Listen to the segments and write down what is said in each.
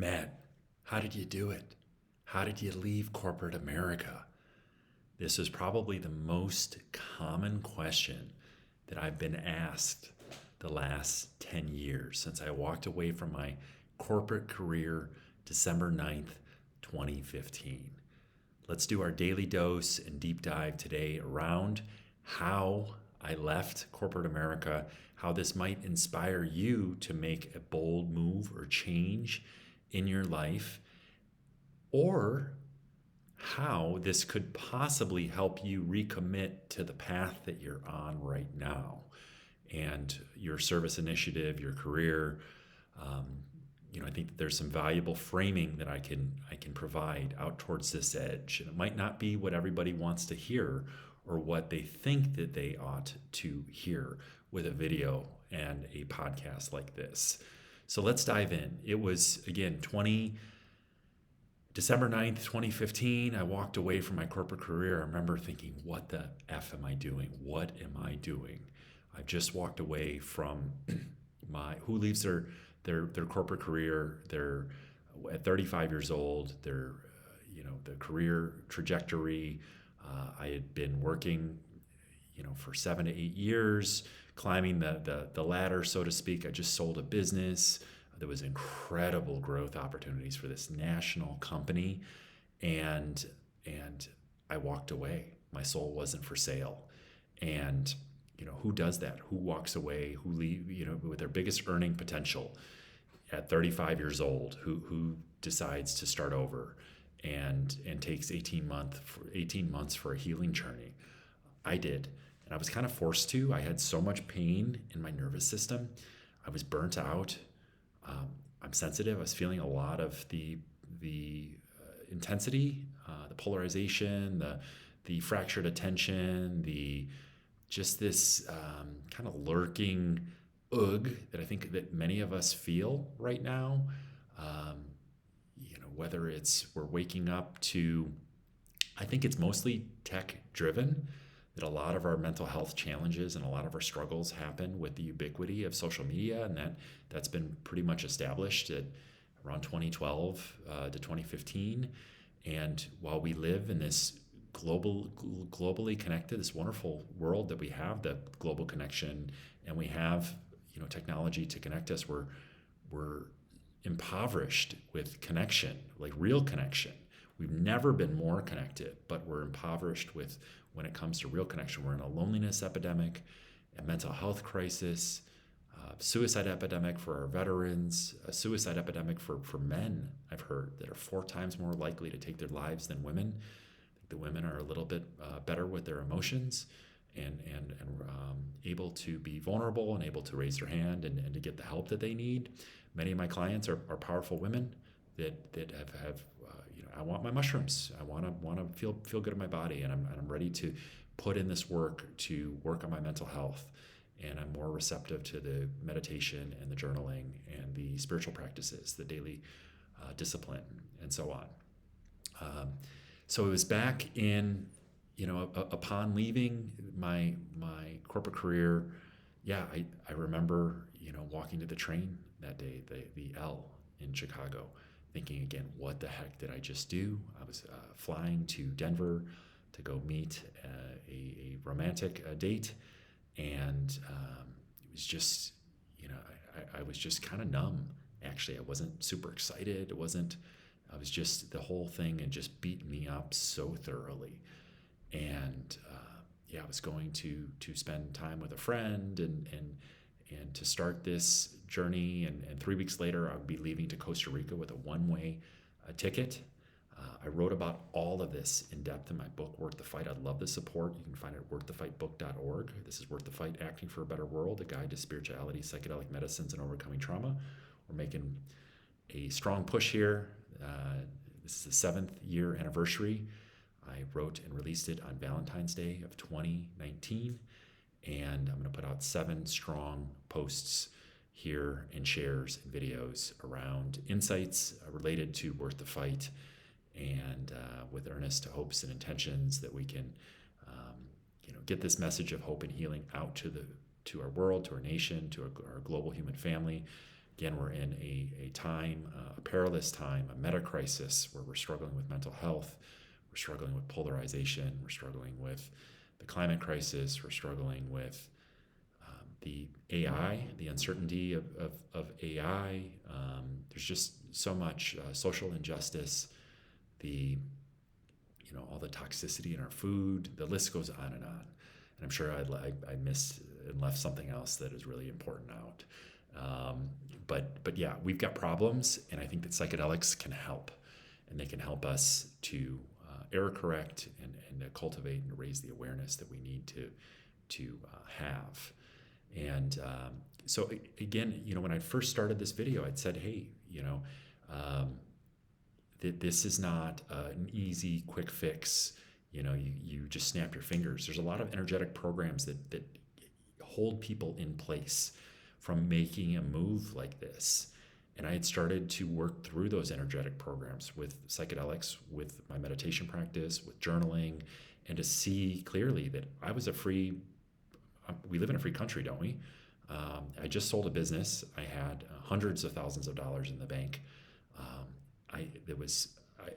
Matt, how did you do it? How did you leave corporate America? This is probably the most common question that I've been asked the last 10 years since I walked away from my corporate career December 9th, 2015. Let's do our daily dose and deep dive today around how I left corporate America, how this might inspire you to make a bold move or change in your life, or how this could possibly help you recommit to the path that you're on right now and your service initiative, your career. I think that there's some valuable framing that I can provide out towards this edge. And it might not be what everybody wants to hear or what they think that they ought to hear with a video and a podcast like this. So let's dive in. It was, again, December 9th, 2015, I walked away from my corporate career. I remember thinking, what the F am I doing? What am I doing? I've just walked away from who leaves their corporate career. They're at 35 years old. They're, the career trajectory. I had been working, for 7 to 8 years, climbing the ladder, so to speak. I just sold a business. There was incredible growth opportunities for this national company, and I walked away. My soul wasn't for sale. And who does that? Who walks away? Who leave? With their biggest earning potential at 35 years old? Who decides to start over and takes 18 months for a healing journey? I did, and I was kind of forced to. I had so much pain in my nervous system. I was burnt out. I'm sensitive. I was feeling a lot of the intensity, the polarization, the fractured attention, this kind of lurking that I think that many of us feel right now. Whether we're waking up to, I think it's mostly tech driven. That a lot of our mental health challenges and a lot of our struggles happen with the ubiquity of social media, and that's been pretty much established at around 2012 to 2015. And while we live in this globally connected, this wonderful world that we have, the global connection, and we have technology to connect us, we're impoverished with connection, like real connection. We've never been more connected, but we're impoverished when it comes to real connection. We're in a loneliness epidemic, a mental health crisis, suicide epidemic for our veterans, a suicide epidemic for men, I've heard, that are 4 times more likely to take their lives than women. I think the women are a little bit better with their emotions and able to be vulnerable and able to raise their hand and to get the help that they need. Many of my clients are powerful women that have I want my mushrooms. I want to feel good in my body, and I'm ready to put in this work to work on my mental health. And I'm more receptive to the meditation and the journaling and the spiritual practices, the daily discipline, and so on. So it was back in, upon leaving my corporate career. Yeah, I remember walking to the train that day, the L in Chicago, thinking again, what the heck did I just do? I was flying to Denver to go meet a romantic date, and it was just, I was just kind of numb. Actually, I wasn't super excited. I was just, the whole thing had just beaten me up so thoroughly. And I was going to spend time with a friend and to start this journey. And 3 weeks later, I would be leaving to Costa Rica with a one-way ticket. I wrote about all of this in depth in my book, Worth the Fight. I'd love the support. You can find it at worththefightbook.org. This is Worth the Fight, Acting for a Better World, a guide to spirituality, psychedelic medicines, and overcoming trauma. We're making a strong push here. This is the 7th year anniversary. I wrote and released it on Valentine's Day of 2019. And I'm going to put out 7 strong posts here and shares and videos around insights related to Worth the Fight, and with earnest hopes and intentions that we can get this message of hope and healing out to our world, to our nation, to our global human family, Again, we're in a time, a perilous time, a meta crisis where we're struggling with mental health, we're struggling with polarization, we're struggling with the climate crisis, we're struggling with the AI, the uncertainty of AI. There's just so much social injustice, all the toxicity in our food. The list goes on and on. And I'm sure I missed and left something else that is really important out. But yeah, we've got problems, and I think that psychedelics can help, and they can help us to error correct and to cultivate and raise the awareness that we need to have. And so again, when I first started this video, I'd said, hey, this is not an easy, quick fix. You just snap your fingers. There's a lot of energetic programs that hold people in place from making a move like this. And I had started to work through those energetic programs with psychedelics, with my meditation practice, with journaling, and to see clearly that we live in a free country, don't we? I just sold a business. I had hundreds of thousands of dollars in the bank. I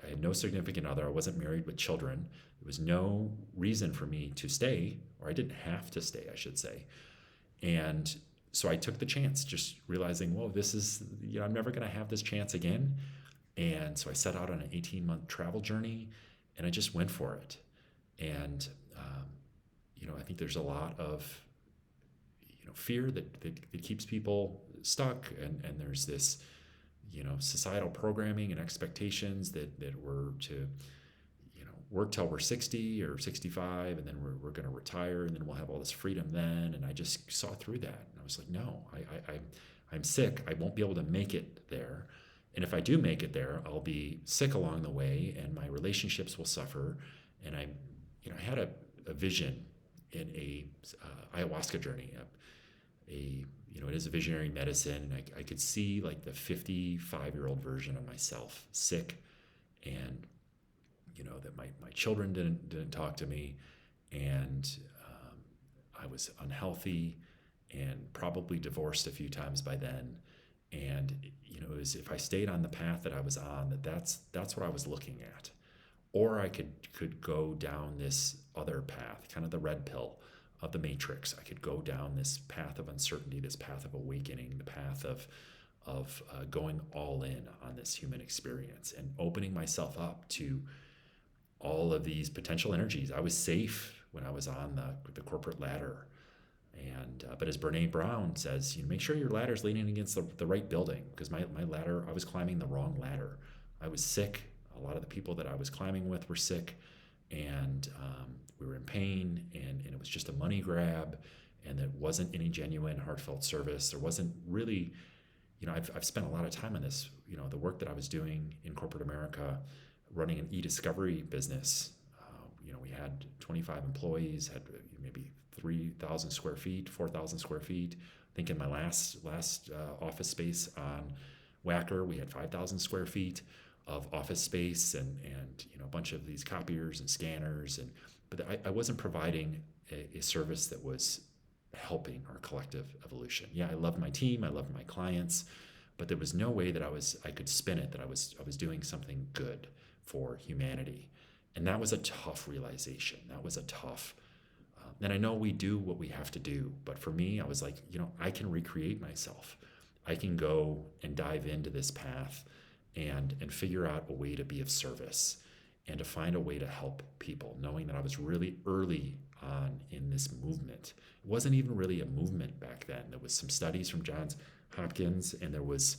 had no significant other. I wasn't married with children. There was no reason for me to stay, or I didn't have to stay, I should say. And so I took the chance, just realizing, whoa, this is, I'm never going to have this chance again. And so I set out on an 18-month travel journey, and I just went for it. And, I think there's a lot of, fear that keeps people stuck. And there's this, societal programming and expectations that we're to, work till we're 60 or 65, and then we're going to retire, and then we'll have all this freedom then. And I just saw through that. And I was like, no, I'm sick. I won't be able to make it there. And if I do make it there, I'll be sick along the way, and my relationships will suffer. And I had a vision in a ayahuasca journey. It is a visionary medicine. And I could see like the 55-year-old version of myself, sick, and that my children didn't talk to me, and I was unhealthy and probably divorced a few times by then. And it was, if I stayed on the path that I was on, that's what I was looking at. Or I could go down this other path, kind of the red pill of the matrix. I could go down this path of uncertainty, this path of awakening, the path of going all in on this human experience and opening myself up to all of these potential energies. I was safe when I was on the corporate ladder. And but as Brene Brown says, make sure your ladder's leaning against the right building, because my ladder, I was climbing the wrong ladder. I was sick. A lot of the people that I was climbing with were sick, and we were in pain, and it was just a money grab, and there wasn't any genuine, heartfelt service. There wasn't really, I've spent a lot of time on this. The work that I was doing in corporate America, running an e-discovery business. We had 25 employees, had maybe 3,000 square feet, 4,000 square feet. I think in my last office space on Wacker, we had 5,000 square feet of office space, and a bunch of these copiers and scanners. But I wasn't providing a service that was helping our collective evolution. Yeah, I loved my team, I loved my clients, but there was no way that I could spin it that I was doing something good for humanity. And that was a tough realization. That was a tough, and I know we do what we have to do, but for me, I was like, I can recreate myself. I can go and dive into this path and figure out a way to be of service and to find a way to help people, knowing that I was really early on in this movement. It wasn't even really a movement back then. There was some studies from Johns Hopkins, and there was,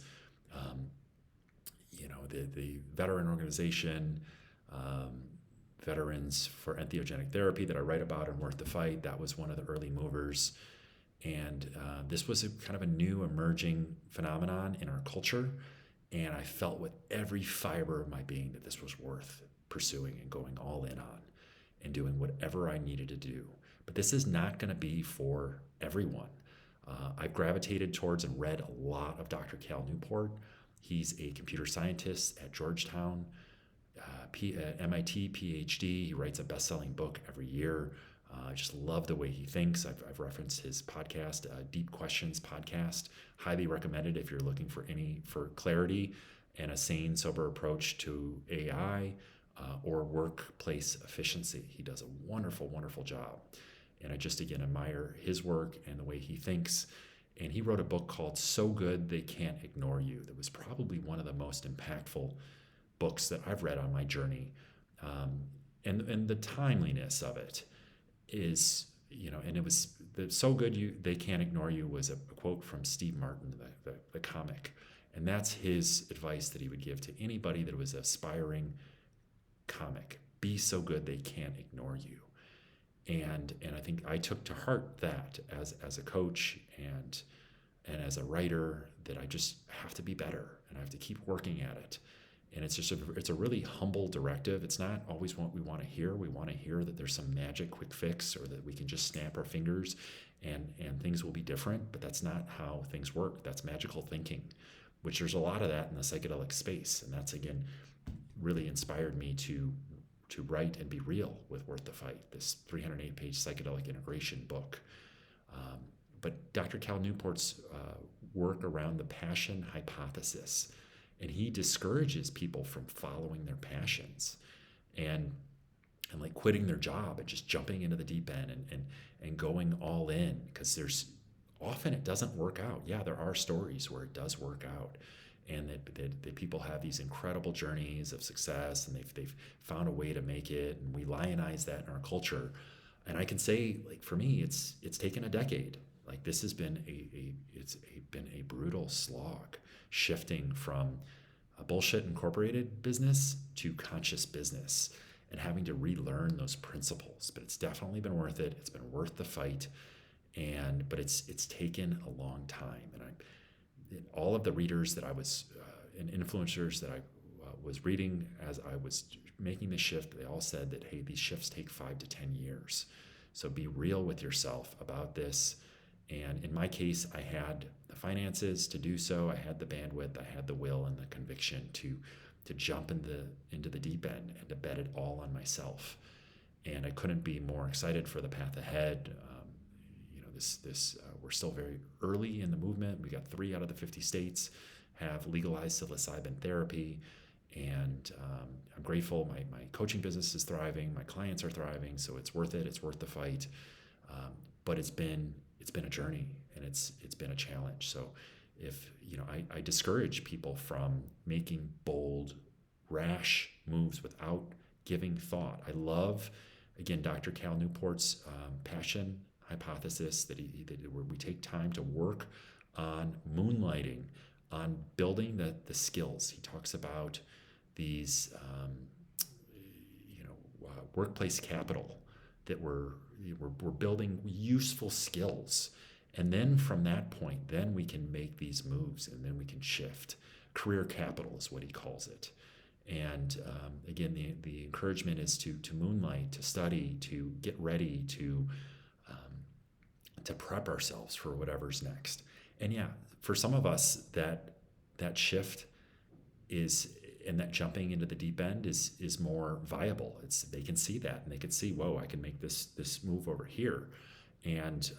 the veteran organization, Veterans for Entheogenic Therapy, that I write about in Worth the Fight. That was one of the early movers. And this was kind of a new emerging phenomenon in our culture. And I felt with every fiber of my being that this was worth pursuing and going all in on and doing whatever I needed to do. But this is not going to be for everyone. I've gravitated towards and read a lot of Dr. Cal Newport. He's a computer scientist at Georgetown, at MIT, PhD. He writes a best-selling book every year. I just love the way he thinks. I've referenced his podcast, Deep Questions podcast. Highly recommended if you're looking for clarity and a sane, sober approach to AI or workplace efficiency. He does a wonderful, wonderful job. And I just, again, admire his work and the way he thinks. And he wrote a book called So Good They Can't Ignore You that was probably one of the most impactful books that I've read on my journey. And the timeliness of it is, and it was So Good They Can't Ignore You was a quote from Steve Martin, the comic. And that's his advice that he would give to anybody that was aspiring comic. Be so good they can't ignore you. And I think I took to heart that as a coach and as a writer, that I just have to be better and I have to keep working at it. And it's a really humble directive. It's not always what we want to hear. We want to hear that there's some magic quick fix or that we can just snap our fingers and things will be different, but that's not how things work. That's magical thinking, which there's a lot of that in the psychedelic space. And that's, again, really inspired me to write and be real with Worth the Fight, this 308-page psychedelic integration book. But Dr. Cal Newport's work around the passion hypothesis, and he discourages people from following their passions and like quitting their job and just jumping into the deep end and going all in, because there's often it doesn't work out. Yeah, there are stories where it does work out, and that people have these incredible journeys of success, and they've found a way to make it, and we lionize that in our culture. And I can say, like, for me, it's taken a decade. Like, this has been a brutal slog, shifting from a bullshit incorporated business to conscious business and having to relearn those principles. But it's definitely been worth it. It's been worth the fight, but it's taken a long time. And all of the readers that I was and influencers that I was reading as I was making the shift, they all said that, hey, these shifts take 5 to 10 years. So be real with yourself about this. And in my case, I had the finances to do so. I had the bandwidth, I had the will and the conviction to jump into the deep end and to bet it all on myself. And I couldn't be more excited for the path ahead. We're still very early in the movement. We got 3 out of the 50 states have legalized psilocybin therapy, and I'm grateful. My coaching business is thriving. My clients are thriving, so it's worth it. It's worth the fight. But it's been a journey, and it's been a challenge. So if I discourage people from making bold, rash moves without giving thought. I love, again, Dr. Cal Newport's passion hypothesis that where we take time to work on moonlighting, on building the skills. He talks about these workplace capital, that we're building useful skills, and then from that point, then we can make these moves, and then we can shift. Career capital is what he calls it. And again, the encouragement is to moonlight, to study, to get ready, to prep ourselves for whatever's next. And yeah, for some of us, that shift is, and that jumping into the deep end is more viable. They can see that, and they can see, whoa, I can make this move over here, and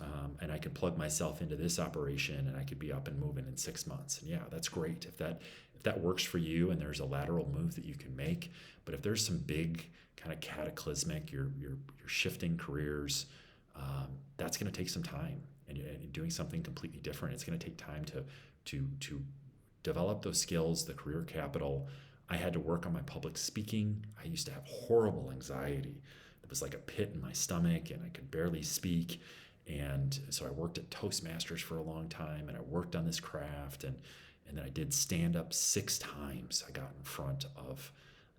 I can plug myself into this operation, and I could be up and moving in 6 months. And yeah, that's great if that works for you, and there's a lateral move that you can make. But if there's some big kind of cataclysmic, you're shifting careers, that's going to take some time, and doing something completely different. It's going to take time to develop those skills, the career capital. I had to work on my public speaking. I used to have horrible anxiety. It was like a pit in my stomach, and I could barely speak. And so I worked at Toastmasters for a long time, and I worked on this craft, and then I did stand-up 6 times. I got in front of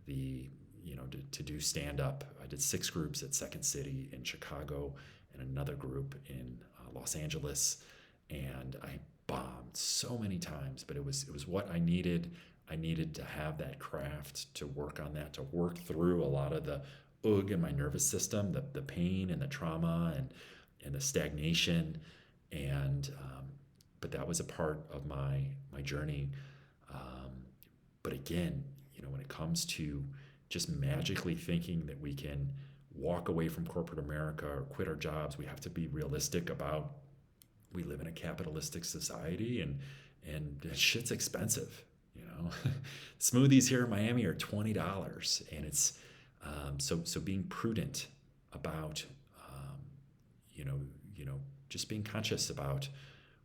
to do stand-up. I did 6 groups at Second City in Chicago and another group in Los Angeles, and I bombed so many times, but it was what I needed. I needed to have that craft, to work on that, to work through a lot of the in my nervous system, the pain and the trauma and the stagnation, and but that was a part of my journey. But again, when it comes to just magically thinking that we can walk away from corporate America or quit our jobs. We have to be realistic about we live in a capitalistic society, and shit's expensive. Smoothies here in Miami are $20, and it's so being prudent about you know just being conscious about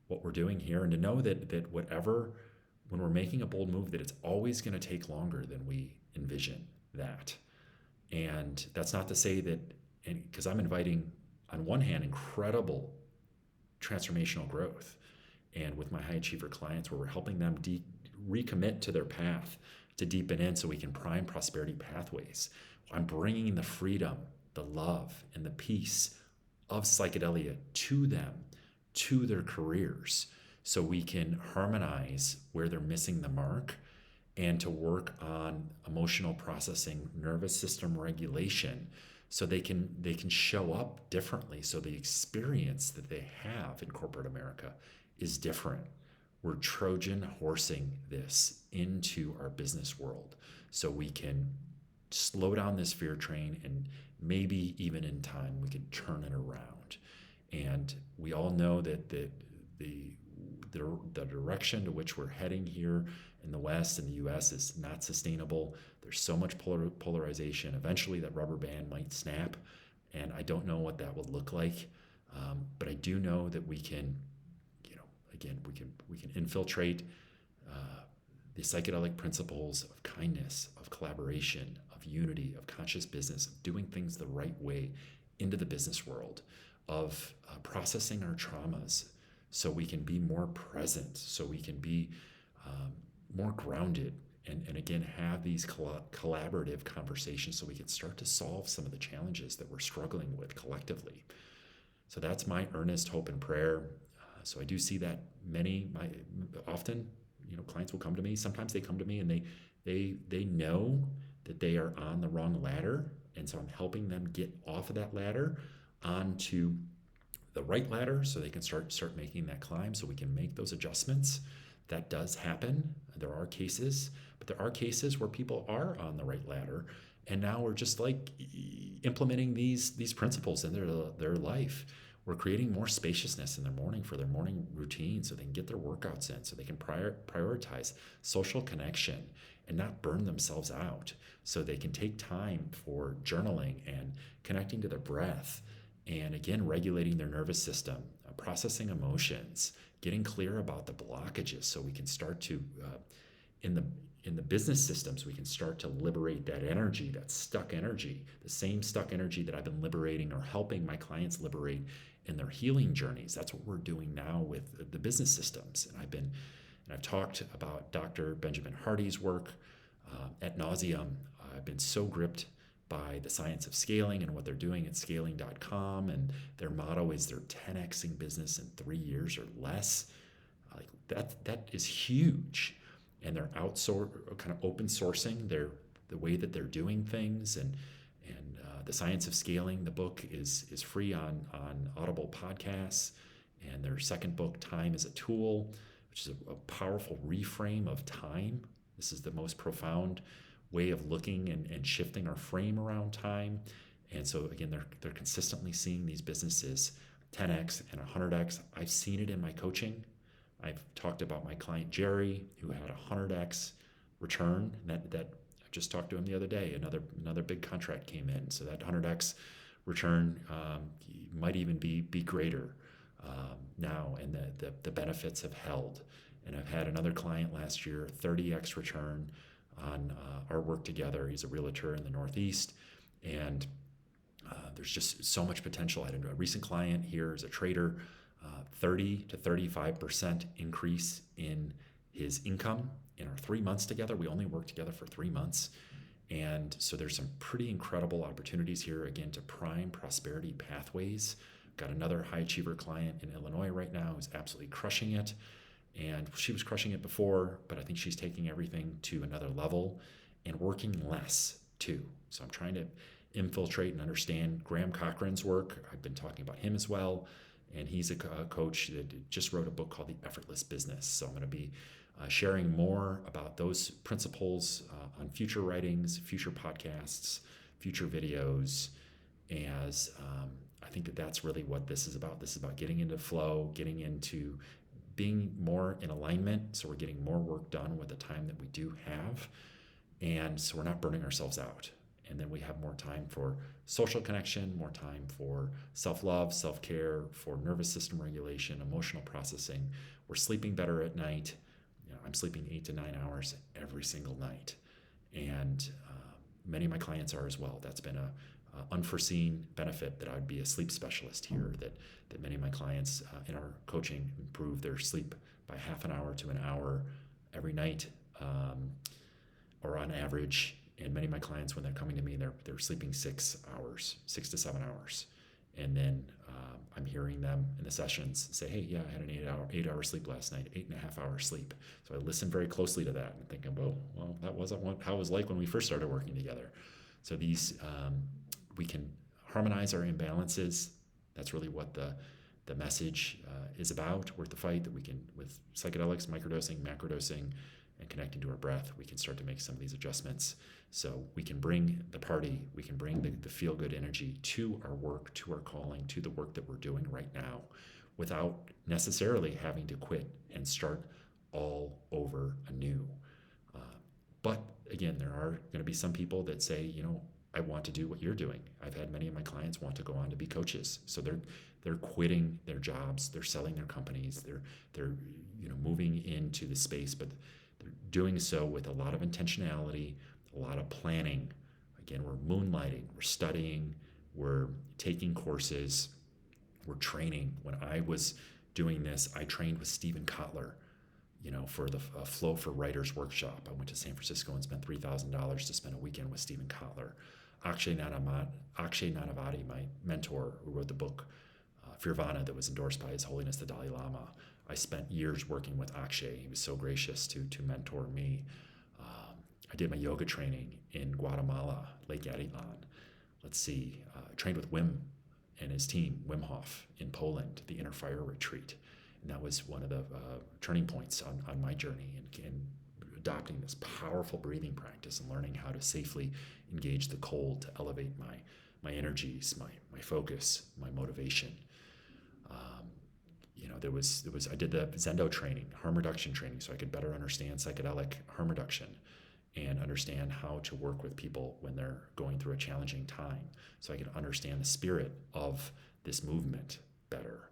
what we're doing here, and to know that whatever, when we're making a bold move, that it's always going to take longer than we envision that. And that's not to say that, because I'm inviting, on one hand, incredible transformational growth, and with my high achiever clients, where we're helping them recommit to their path, to deepen in, so we can prime prosperity pathways. I'm bringing the freedom, the love, and the peace of psychedelia to them, to their careers, so we can harmonize where they're missing the mark, and to work on emotional processing, nervous system regulation, so they can show up differently, so the experience that they have in corporate America is different. We're Trojan horsing this into our business world, so we can slow down this fear train, and maybe even in time we can turn it around. And we all know that the direction to which we're heading here in the West and the US is not sustainable. There's so much polarization. Eventually that rubber band might snap, and I don't know what that would look like. But I do know that we can, we can infiltrate the psychedelic principles of kindness, of collaboration, of unity, of conscious business, of doing things the right way into the business world, of processing our traumas, so we can be more present, so we can be more grounded, and again, have these collaborative conversations, so we can start to solve some of the challenges that we're struggling with collectively. So that's my earnest hope and prayer. So I do see that often, clients will come to me. Sometimes they come to me and they know that they are on the wrong ladder, and so I'm helping them get off of that ladder onto the right ladder, so they can start making that climb, so we can make those adjustments. That does happen. There are cases, but there are cases where people are on the right ladder, and now we're just like implementing these principles in their life. We're creating more spaciousness in their morning, for their morning routine, so they can get their workouts in, so they can prioritize social connection and not burn themselves out, so they can take time for journaling and connecting to their breath, and again, regulating their nervous system, processing emotions, getting clear about the blockages, so we can start to, in the business systems, we can start to liberate that energy, that stuck energy, the same stuck energy that I've been liberating or helping my clients liberate in their healing journeys. That's what we're doing now with the business systems. And I've talked about Dr. Benjamin Hardy's work ad nauseum. I've been so gripped by the science of scaling and what they're doing at scaling.com, and their motto is they're 10xing business in 3 years or less. Like that is huge. And they're kind of open sourcing the way that they're doing things, and the science of scaling. The book is free on Audible podcasts, and their second book, Time is a Tool, which is a powerful reframe of time. This is the most profound way of looking and shifting our frame around time. And so again, they're consistently seeing these businesses 10x and 100x. I've seen it in my coaching. I've talked about my client Jerry, who had a 100x return. And that I just talked to him the other day. Another big contract came in, so that 100x return might even be greater now, and the benefits have held. And I've had another client last year, 30x return on our work together. He's a realtor in the Northeast, and there's just so much potential. I had a recent client here as a trader, 30 to 35% increase in his income in our 3 months together. We only worked together for 3 months. And so there's some pretty incredible opportunities here, again, to prime prosperity pathways. Got another high achiever client in Illinois right now who's absolutely crushing it. And she was crushing it before, but I think she's taking everything to another level and working less too. So I'm trying to infiltrate and understand Graham Cochran's work. I've been talking about him as well. And he's a coach that just wrote a book called The Effortless Business. So I'm going to be sharing more about those principles on future writings, future podcasts, future videos. as I think that that's really what this is about. This is about getting into flow, getting into being more in alignment, so we're getting more work done with the time that we do have, and so we're not burning ourselves out. And then we have more time for social connection, more time for self-love, self-care, for nervous system regulation, emotional processing. We're sleeping better at night. I'm sleeping 8 to 9 hours every single night, and many of my clients are as well. That's been a unforeseen benefit that I'd be a sleep specialist here, that many of my clients in our coaching improve their sleep by half an hour to an hour every night, or on average. And many of my clients, when they're coming to me, they're sleeping 6 to 7 hours. And then I'm hearing them in the sessions say, hey, yeah, I had an 8-hour sleep last night, 8.5 hours sleep. So I listen very closely to that and thinking, well, that wasn't how it was like when we first started working together. So these, we can harmonize our imbalances. That's really what the message is about. Worth the fight, that we can, with psychedelics, microdosing, macrodosing, and connecting to our breath, we can start to make some of these adjustments. So we can bring the party, we can bring the feel-good energy to our work, to our calling, to the work that we're doing right now, without necessarily having to quit and start all over anew. But again, there are going to be some people that say, I want to do what you're doing. I've had many of my clients want to go on to be coaches. So they're quitting their jobs, they're selling their companies, they're moving into the space, but they're doing so with a lot of intentionality, a lot of planning. Again, we're moonlighting, we're studying, we're taking courses, we're training. When I was doing this, I trained with Stephen Kotler, for the Flow for Writers workshop. I went to San Francisco and spent $3,000 to spend a weekend with Stephen Kotler. Akshay Nanavati, my mentor, who wrote the book Firvana, that was endorsed by His Holiness the Dalai Lama. I spent years working with Akshay. He was so gracious to mentor me. I did my yoga training in Guatemala, Lake Atitlan. Trained with Wim and his team, Wim Hof, in Poland, the Inner Fire Retreat. And that was one of the turning points on my journey in adopting this powerful breathing practice and learning how to safely engage the cold to elevate my energies, my focus, my motivation. I did the Zendo training, harm reduction training, so I could better understand psychedelic harm reduction and understand how to work with people when they're going through a challenging time, so I could understand the spirit of this movement better.